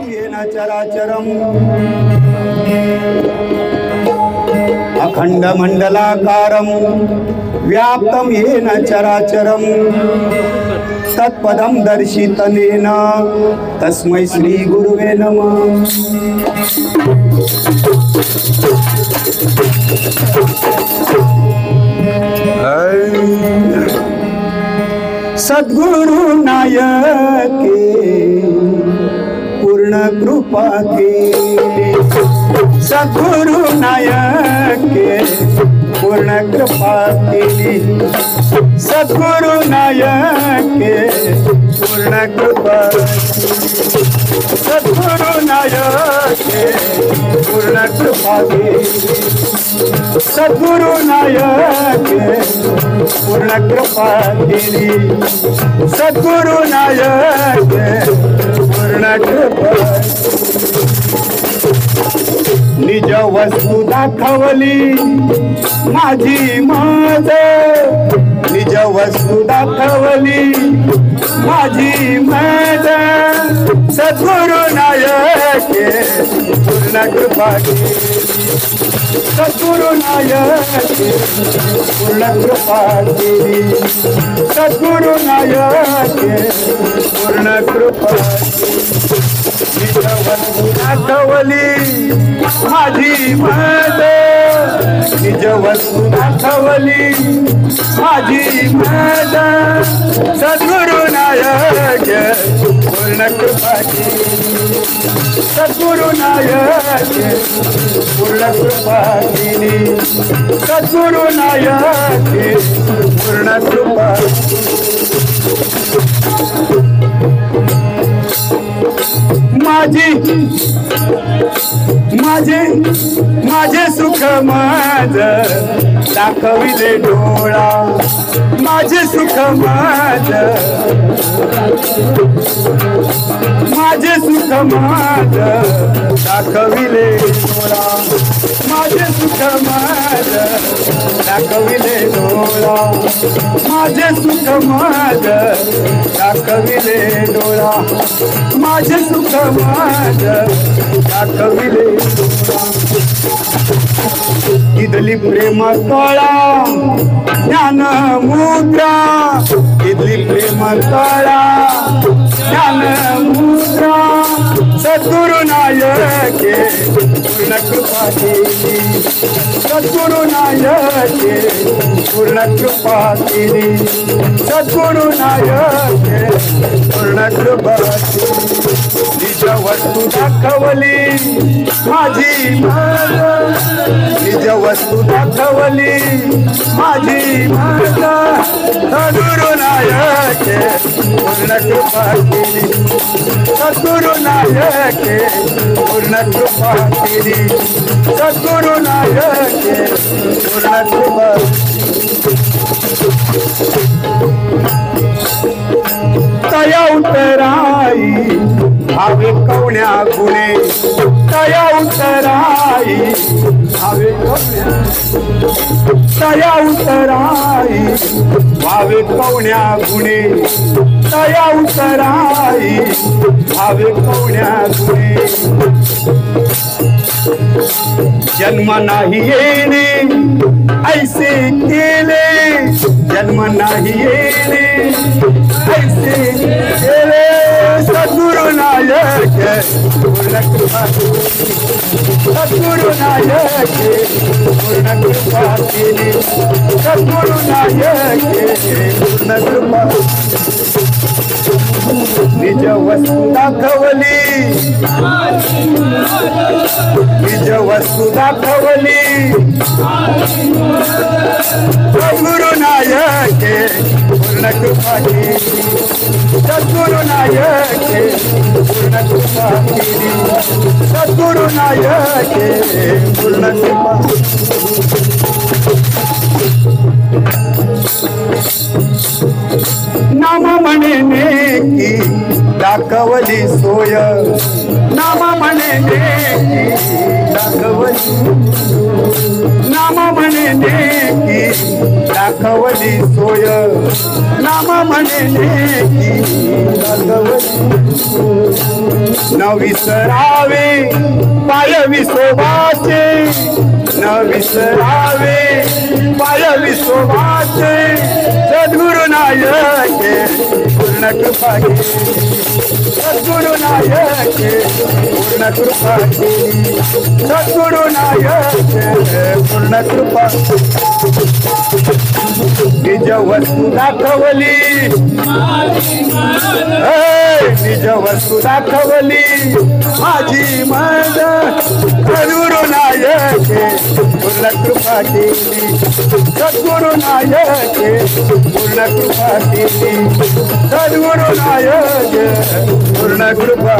येन चराचरम् अखंड मंडलाकारं व्याप्तं येन चराचरं तत्पदं दर्शितनेन तस्मै श्री गुरुवे नमः। सद्गुरु नायके पूर्ण कृपा केली, सद्गुरु नायके पूर्ण कृपा केली, सद्गुरु नायके पूर्ण कृपा, सद्गुरु नायके पूर्ण कृपा केली, सद्गुरु नायके पूर्ण कृपा केली, सद्गुरु नायके पूर्ण कृपा, निज वस्तू दाखवली माझी माझ, निज वस्तू दाखवली माझी माझ, सद्गुरु नायके पूर्ण कृपा केली, सद्गुरु नायके पूर्ण कृपा केली, सद्गुरु नायके पूर्ण कृपा निज वस्तू दाखवली माझी माझ, निज वस्तू दाखवली माझी माझ, सद्गुरु नायके पूर्ण कृपा केली, सद्गुरु नायके पूर्ण कृपा केली, सद्गुरु नायके पूर्ण कृपा, माझे सुख माझ दाखविले डोळा, माझे सुख माझ, माझे सुख माझ दाखविले डोळा, माझे सुख माझ दाखविले डोळा, माझे सुख माझ दाखविले डोळा, माझे सुख माझ दाखविले डोळा, इदली प्रेम कळा ज्ञान मुद्रा, इदली प्रेम कळा ज्ञान मुद्रा, सद्गुरु नायके पूर्ण कृपा केली, सद्गुरु नायके पूर्ण कृपा केली, सद्गुरु नायके पूर्ण कृपा केली, निज वस्तू दाखवली माझी माझ, निज वस्तू दाखवली माझी माझ, सद्गुरु नायके पूर्ण कृपा केली, सद्गुरु नायके पूर्ण कृपा केली, सद्गुरु नायके पूर्ण कृपा, तया उतराई भावे कवण्या गुणे, तया उतराई भावे कवण्या, तया उतराई भावे कवण्या गुणे, तया उतराई भावे कवण्या गुणे, जन्म नाही येणे ऐसे केले, जन्म नाही येणे ऐसे केले, सद्गुरु नायके पूर्ण कृपा, सद्गुरु नायके पूर्ण कृपा केली, सद्गुरु नायके पूर्ण कृपा, निज वस्तू दाखवली, निज वस्तू दाखवली सद्गुरु नायके पूर्ण कृपा केली, सद्गुरु नायके पूर्ण कृपा केली, सद्गुरु नायके पूर्ण कृपा, नाम म्हणणे की दाखवली सोय नाम म्हणे नेकी दाखवली नाम म्हणे नेकी दाखवली सोय नाम म्हणे नेकी दाखवली न विसरावे पाय विसोबाचे न विसरावे पाय विसोबाचे सद्गुरु नायके पूर्ण कृपा केली सद्गुरु नायके पूर्ण कृपा केली सद्गुरु नायके पूर्ण कृपा निज वस्तू दाखवली निज वस्तू दाखवली माझी मद सद्गुरु नायके पूर्ण कृपा केली सद्गुरु नायके पूर्ण कृपा केली सद्गुरु नायके पूर्ण कृपा